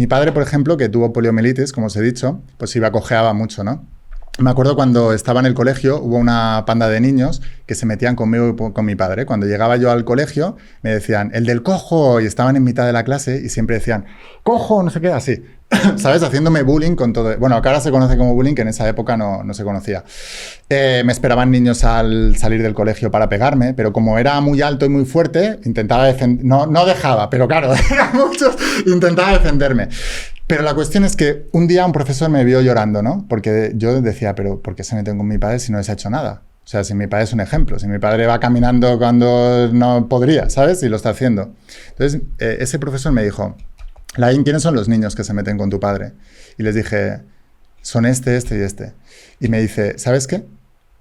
Mi padre, por ejemplo, que tuvo poliomielitis, como os he dicho, pues iba cojeaba mucho, ¿no? Me acuerdo cuando estaba en el colegio, hubo una panda de niños que se metían conmigo y con mi padre. Cuando llegaba yo al colegio, me decían, el del cojo, y estaban en mitad de la clase y siempre decían, cojo, no sé qué, así. ¿Sabes? Haciéndome bullying con todo. Bueno, que ahora se conoce como bullying, que en esa época no se conocía. Me esperaban niños al salir del colegio para pegarme, pero como era muy alto y muy fuerte, intentaba defender. No dejaba, pero claro, eran muchos, intentaba defenderme. Pero la cuestión es que un día un profesor me vio llorando, ¿no? Porque yo decía, pero ¿por qué se meten con mi padre si no les ha hecho nada? O sea, si mi padre es un ejemplo, si mi padre va caminando cuando no podría, ¿sabes? Y lo está haciendo. Entonces, ese profesor me dijo, Laín, ¿quiénes son los niños que se meten con tu padre? Y les dije, son este y este. Y me dice, ¿sabes qué?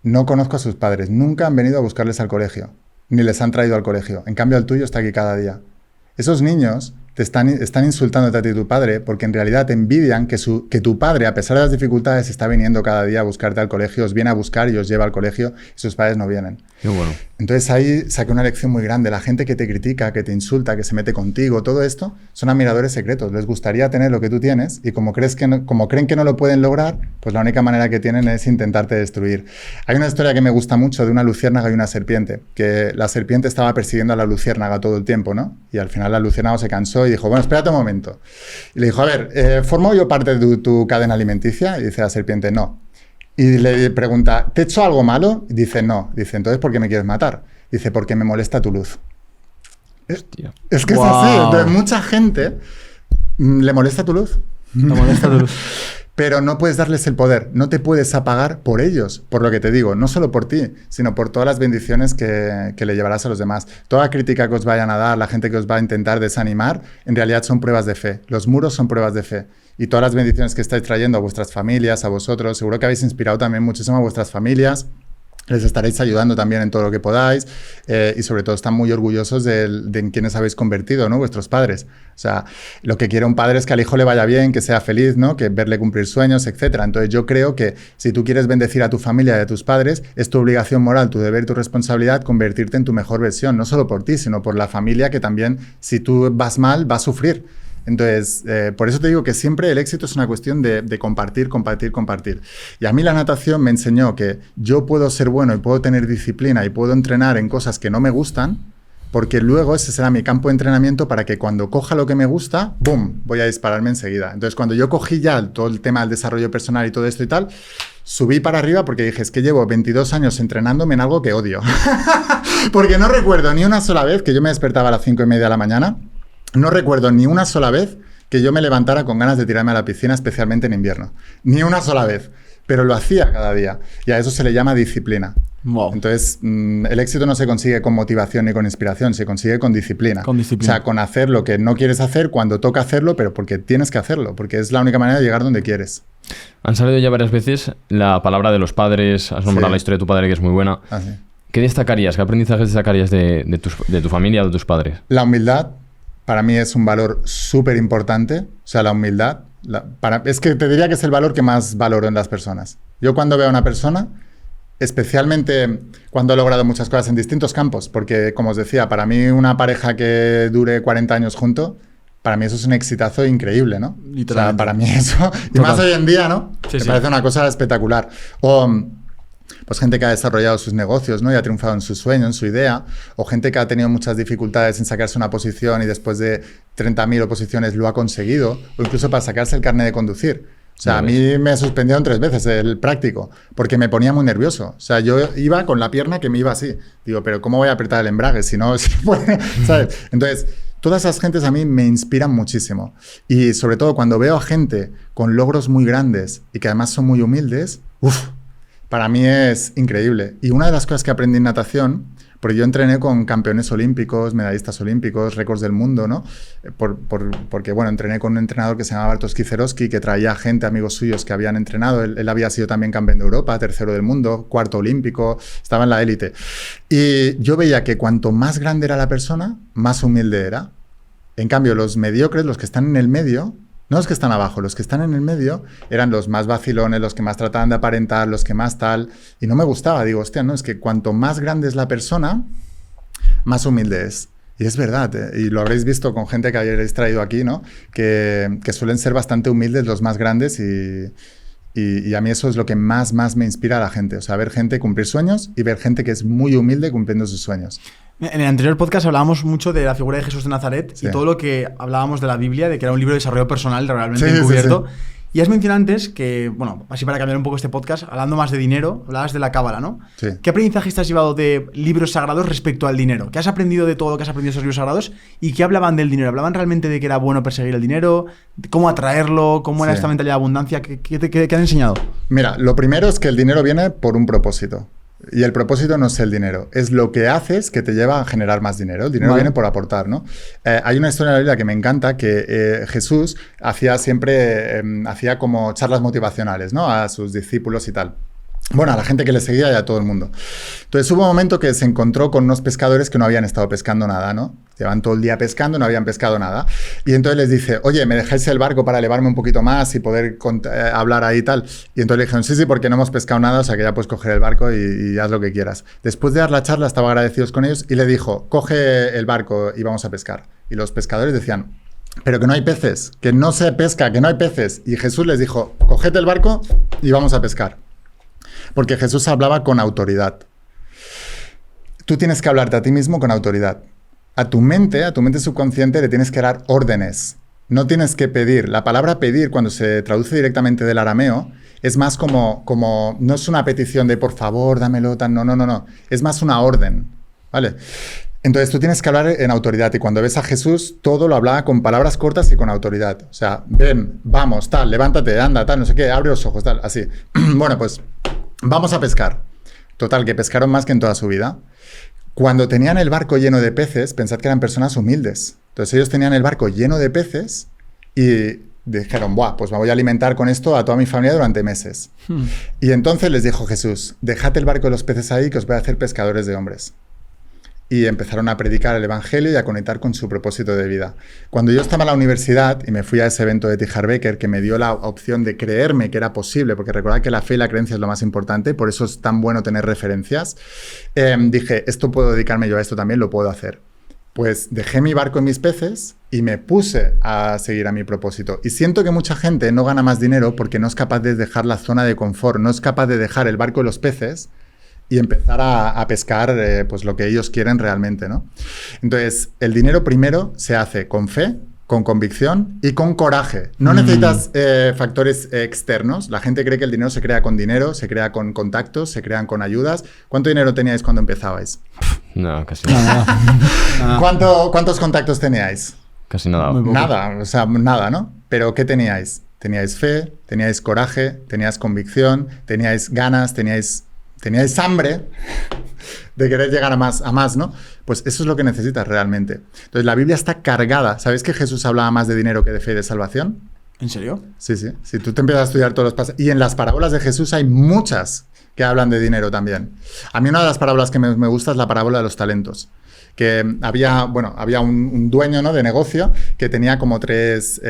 No conozco a sus padres, nunca han venido a buscarles al colegio, ni les han traído al colegio. En cambio, el tuyo está aquí cada día. Esos niños te están insultándote a ti y tu padre porque en realidad te envidian que tu padre, a pesar de las dificultades, está viniendo cada día a buscarte al colegio, os viene a buscar y os lleva al colegio y sus padres no vienen. Qué bueno. Entonces ahí saqué una lección muy grande. La gente que te critica, que te insulta, que se mete contigo, todo esto, son admiradores secretos. Les gustaría tener lo que tú tienes y como creen que no lo pueden lograr, pues la única manera que tienen es intentarte destruir. Hay una historia que me gusta mucho de una luciérnaga y una serpiente, que la serpiente estaba persiguiendo a la luciérnaga todo el tiempo, ¿no? Y al final la luciérnaga se cansó y dijo, bueno, espérate un momento. Y le dijo, a ver, ¿formo yo parte de tu cadena alimenticia? Y dice la serpiente, no. Y le pregunta, ¿te he hecho algo malo? Y dice, no. Dice, entonces, ¿por qué me quieres matar? Dice, porque me molesta tu luz. Hostia. Es que Wow. es así. Entonces, mucha gente le molesta tu luz. Me molesta tu luz. Pero no puedes darles el poder, no te puedes apagar por ellos, por lo que te digo, no solo por ti, sino por todas las bendiciones que le llevarás a los demás. Toda crítica que os vayan a dar, la gente que os va a intentar desanimar, en realidad son pruebas de fe. Los muros son pruebas de fe. Y todas las bendiciones que estáis trayendo a vuestras familias, a vosotros, seguro que habéis inspirado también muchísimo a vuestras familias. Les estaréis ayudando también en todo lo que podáis y sobre todo están muy orgullosos de en quienes habéis convertido, ¿no? Vuestros padres. O sea, lo que quiere un padre es que al hijo le vaya bien, que sea feliz, ¿no? Que verle cumplir sueños, etcétera. Entonces yo creo que si tú quieres bendecir a tu familia y a tus padres, es tu obligación moral, tu deber, tu responsabilidad convertirte en tu mejor versión, no solo por ti, sino por la familia que también, si tú vas mal, va a sufrir. Entonces, por eso te digo que siempre el éxito es una cuestión de compartir. Y a mí la natación me enseñó que yo puedo ser bueno y puedo tener disciplina y puedo entrenar en cosas que no me gustan, porque luego ese será mi campo de entrenamiento para que cuando coja lo que me gusta, ¡boom!, voy a dispararme enseguida. Entonces, cuando yo cogí ya todo el tema del desarrollo personal y todo esto y tal, subí para arriba porque dije, es que llevo 22 años entrenándome en algo que odio. Porque no recuerdo ni una sola vez que yo me despertaba a las 5:30 de la mañana. No recuerdo ni una sola vez que yo me levantara con ganas de tirarme a la piscina, especialmente en invierno. Ni una sola vez. Pero lo hacía cada día. Y a eso se le llama disciplina. Wow. Entonces, el éxito no se consigue con motivación ni con inspiración, se consigue con disciplina. Con disciplina. O sea, con hacer lo que no quieres hacer cuando toca hacerlo, pero porque tienes que hacerlo, porque es la única manera de llegar donde quieres. Han salido ya varias veces la palabra de los padres, has nombrado Sí. la historia de tu padre que es muy buena. Así. ¿Qué destacarías, qué aprendizajes destacarías de tu familia o de tus padres? La humildad, para mí es un valor súper importante. O sea, la humildad, es que te diría que es el valor que más valoro en las personas. Yo cuando veo a una persona, especialmente cuando he logrado muchas cosas en distintos campos, porque como os decía, para mí una pareja que dure 40 años junto, para mí eso es un exitazo increíble, ¿no? O sea, para mí eso, y más hoy en día, ¿no? Sí, Me sí. parece una cosa espectacular. O pues gente que ha desarrollado sus negocios, ¿no? Y ha triunfado en su sueño, en su idea, o gente que ha tenido muchas dificultades en sacarse una posición y después de 30.000 oposiciones lo ha conseguido, o incluso para sacarse el carnet de conducir. O sea, a mí me suspendieron 3 veces el práctico, porque me ponía muy nervioso. O sea, yo iba con la pierna que me iba así. Digo, pero ¿cómo voy a apretar el embrague si no se puede? ¿Sabes? Entonces, todas esas gentes a mí me inspiran muchísimo. Y sobre todo cuando veo a gente con logros muy grandes y que además son muy humildes, ¡uf! Para mí es increíble. Y una de las cosas que aprendí en natación, porque yo entrené con campeones olímpicos, medallistas olímpicos, récords del mundo, ¿no? Porque, bueno, entrené con un entrenador que se llamaba Bartosz Kiserowski, que traía gente, amigos suyos que habían entrenado. Él había sido también campeón de Europa, 3º del mundo, 4º olímpico, estaba en la élite. Y yo veía que cuanto más grande era la persona, más humilde era. En cambio, los mediocres, los que están en el medio, no los que están abajo, los que están en el medio eran los más vacilones, los que más trataban de aparentar, los que más tal. Y no me gustaba. Digo, hostia, no, es que cuanto más grande es la persona, más humilde es. Y es verdad, y lo habréis visto con gente que habéis traído aquí, ¿no? Que suelen ser bastante humildes los más grandes y a mí eso es lo que más me inspira a la gente. O sea, ver gente cumplir sueños y ver gente que es muy humilde cumpliendo sus sueños. En el anterior podcast hablábamos mucho de la figura de Jesús de Nazaret y todo lo que hablábamos de la Biblia, de que era un libro de desarrollo personal realmente encubierto. Sí. Y has mencionado antes que, bueno, así para cambiar un poco este podcast, hablando más de dinero, hablabas de la cábala, ¿no? Sí. ¿Qué aprendizaje te has llevado de libros sagrados respecto al dinero? ¿Qué has aprendido de todo lo que has aprendido de esos libros sagrados? ¿Y qué hablaban del dinero? ¿Hablaban realmente de que era bueno perseguir el dinero? ¿Cómo atraerlo? ¿Cómo era esta mentalidad de abundancia? ¿Qué han enseñado? Mira, lo primero es que el dinero viene por un propósito. Y el propósito no es el dinero, es lo que haces que te lleva a generar más dinero. El dinero viene por aportar, ¿no? Hay una historia en la Biblia que me encanta, que Jesús hacía siempre, hacía como charlas motivacionales, ¿no? A sus discípulos y tal. Bueno, a la gente que le seguía y a todo el mundo. Entonces hubo un momento que se encontró con unos pescadores que no habían estado pescando nada, ¿no? Llevan todo el día pescando, no habían pescado nada. Y entonces les dice, oye, ¿me dejáis el barco para elevarme un poquito más y poder hablar ahí y tal? Y entonces le dijeron, sí, porque no hemos pescado nada, o sea que ya puedes coger el barco y haz lo que quieras. Después de dar la charla, estaba agradecidos con ellos y le dijo, coge el barco y vamos a pescar. Y los pescadores decían, pero que no hay peces, que no se pesca, que no hay peces. Y Jesús les dijo, coged el barco y vamos a pescar. Porque Jesús hablaba con autoridad. Tú tienes que hablarte a ti mismo con autoridad. A tu mente subconsciente le tienes que dar órdenes. No tienes que pedir. La palabra pedir, cuando se traduce directamente del arameo, es más como no es una petición de por favor, dámelo, tan, no. Es más una orden, ¿vale? Entonces tú tienes que hablar en autoridad y cuando ves a Jesús todo lo hablaba con palabras cortas y con autoridad. O sea, ven, vamos, tal, levántate, anda, tal, no sé qué, abre los ojos, tal, así. Bueno, pues vamos a pescar. Total, que pescaron más que en toda su vida. Cuando tenían el barco lleno de peces, pensad que eran personas humildes. Entonces ellos tenían el barco lleno de peces y dijeron, buah, pues me voy a alimentar con esto a toda mi familia durante meses. Y entonces les dijo Jesús, dejad el barco de los peces ahí que os voy a hacer pescadores de hombres. Y empezaron a predicar el evangelio y a conectar con su propósito de vida. Cuando yo estaba en la universidad y me fui a ese evento de T. Harv Eker, que me dio la opción de creerme que era posible, porque recordad que la fe y la creencia es lo más importante, por eso es tan bueno tener referencias, dije, esto puedo dedicarme yo a esto también, lo puedo hacer. Pues dejé mi barco en mis peces y me puse a seguir a mi propósito. Y siento que mucha gente no gana más dinero porque no es capaz de dejar la zona de confort, no es capaz de dejar el barco en los peces y empezar a pescar pues lo que ellos quieren realmente, ¿no? Entonces, el dinero primero se hace con fe, con convicción y con coraje. No necesitas factores externos. La gente cree que el dinero se crea con dinero, se crea con contactos, se crean con ayudas. ¿Cuánto dinero teníais cuando empezabais? No, casi nada. ¿Cuántos contactos teníais? Casi nada. Nada, o sea, nada, ¿no? Pero ¿qué teníais? Teníais fe, teníais coraje, teníais convicción, teníais ganas, teníais hambre de querer llegar a más, ¿no? Pues eso es lo que necesitas realmente. Entonces, la Biblia está cargada. ¿Sabéis que Jesús hablaba más de dinero que de fe y de salvación? ¿En serio? Sí. Si tú te empiezas a estudiar todos los pasajes... Y en las parábolas de Jesús hay muchas que hablan de dinero también. A mí una de las parábolas que me gusta es la parábola de los talentos. Que había un dueño, ¿no?, de negocio que tenía como tres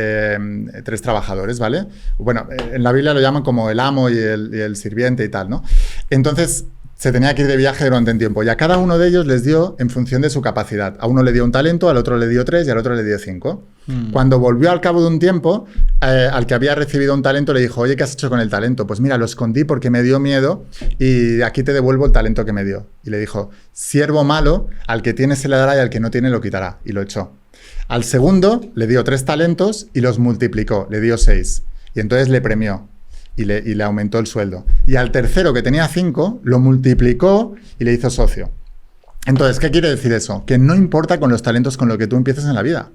trabajadores, ¿vale? Bueno, en la Biblia lo llaman como el amo y el sirviente y tal, ¿no? Entonces se tenía que ir de viaje durante un tiempo y a cada uno de ellos les dio en función de su capacidad. A uno le dio un talento, al otro le dio 3 y al otro le dio 5. Cuando volvió al cabo de un tiempo, al que había recibido un talento le dijo, oye, ¿qué has hecho con el talento? Pues mira, lo escondí porque me dio miedo y aquí te devuelvo el talento que me dio. Y le dijo, siervo malo, al que tiene se le dará y al que no tiene lo quitará. Y lo echó. Al segundo le dio 3 talentos y los multiplicó, le dio 6. Y entonces le premió. Y le aumentó el sueldo. Y al tercero, que tenía 5, lo multiplicó y le hizo socio. Entonces, ¿qué quiere decir eso? Que no importa con los talentos con los que tú empieces en la vida.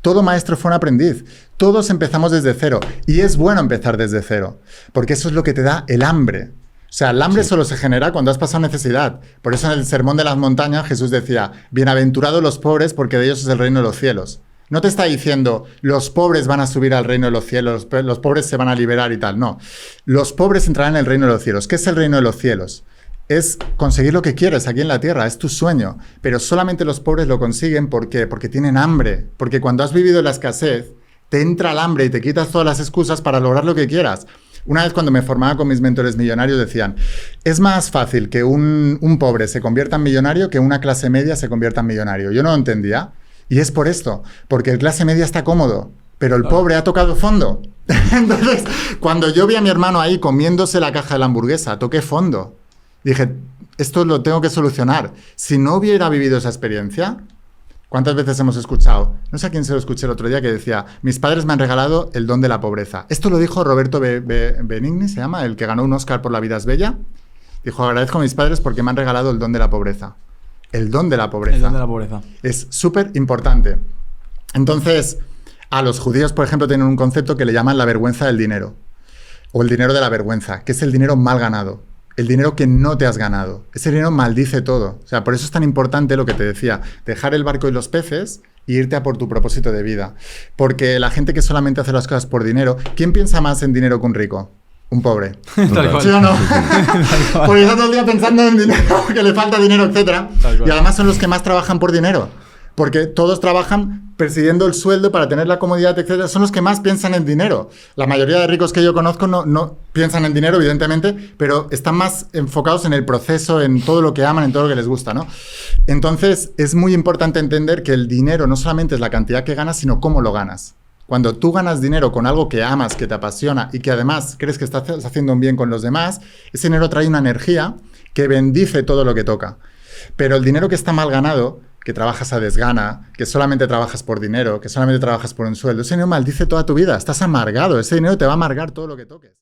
Todo maestro fue un aprendiz. Todos empezamos desde cero. Y es bueno empezar desde cero. Porque eso es lo que te da el hambre. O sea, el hambre solo se genera cuando has pasado necesidad. Por eso en el Sermón de las Montañas Jesús decía, bienaventurados los pobres porque de ellos es el reino de los cielos. No te está diciendo, los pobres van a subir al reino de los cielos, los pobres se van a liberar y tal. No. Los pobres entrarán en el reino de los cielos. ¿Qué es el reino de los cielos? Es conseguir lo que quieres aquí en la tierra, es tu sueño. Pero solamente los pobres lo consiguen porque tienen hambre. Porque cuando has vivido la escasez, te entra el hambre y te quitas todas las excusas para lograr lo que quieras. Una vez cuando me formaba con mis mentores millonarios decían, es más fácil que un pobre se convierta en millonario que una clase media se convierta en millonario. Yo no lo entendía. Y es por esto, porque el clase media está cómodo, pero el pobre ha tocado fondo. Entonces, cuando yo vi a mi hermano ahí comiéndose la caja de la hamburguesa, toqué fondo. Dije, esto lo tengo que solucionar. Si no hubiera vivido esa experiencia, ¿cuántas veces hemos escuchado? No sé a quién se lo escuché el otro día que decía, mis padres me han regalado el don de la pobreza. Esto lo dijo Roberto Benigni, se llama, el que ganó un Oscar por La vida es bella. Dijo, agradezco a mis padres porque me han regalado el don de la pobreza. El don de la pobreza. El don de la pobreza. Es súper importante. Entonces, a los judíos, por ejemplo, tienen un concepto que le llaman la vergüenza del dinero. O el dinero de la vergüenza, que es el dinero mal ganado. El dinero que no te has ganado. Ese dinero maldice todo. O sea, por eso es tan importante lo que te decía, dejar el barco y los peces e irte a por tu propósito de vida. Porque la gente que solamente hace las cosas por dinero, ¿quién piensa más en dinero que un rico? Un pobre. Tal cual. ¿Sí o no? Porque está todo el día pensando en dinero, que le falta dinero, etc. Y además son los que más trabajan por dinero. Porque todos trabajan persiguiendo el sueldo para tener la comodidad, etc. Son los que más piensan en dinero. La mayoría de ricos que yo conozco no piensan en dinero, evidentemente, pero están más enfocados en el proceso, en todo lo que aman, en todo lo que les gusta, ¿no? Entonces, es muy importante entender que el dinero no solamente es la cantidad que ganas, sino cómo lo ganas. Cuando tú ganas dinero con algo que amas, que te apasiona y que además crees que estás haciendo un bien con los demás, ese dinero trae una energía que bendice todo lo que toca. Pero el dinero que está mal ganado, que trabajas a desgana, que solamente trabajas por dinero, que solamente trabajas por un sueldo, ese dinero maldice toda tu vida. Estás amargado. Ese dinero te va a amargar todo lo que toques.